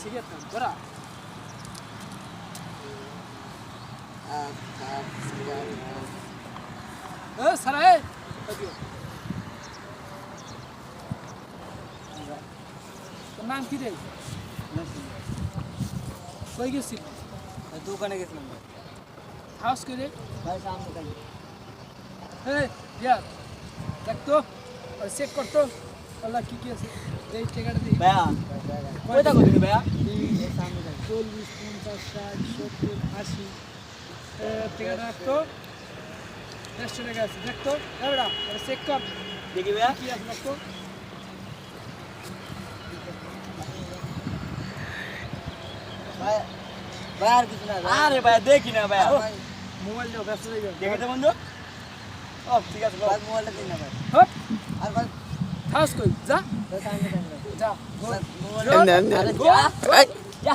Cigarette খান ধরা সারা তোর নাম কি রে কই গেছিল দোকানে গেছিলাম হাউস করে ভাই সামনে তাই এই ইয়ার দেখ তো চেক কর তো আল্লাহ কি কি আছে এই টিকাটা দি ভাইয়া কয়টা কইনি ভাইয়া 40 50 60 70 80 টিকাটা রাখ তো 100 টাকা আছে দেখ তো এবারে চেক কর দেখি ভাইয়া কি আছে দেখ তো ভাই ভাই আর কিছু না আরে ভাই দেখি না ভাইয়া মোবাইল দাও ব্যস্ত হয়ে গেল দেখে তো বন্ধু ও ঠিক আছে ভাই মোবাইলটা দিন না ভাই হপ আর ভাই হাউস কই যা সামনে যা মোবাইল এমনি, এমনি। আরে যা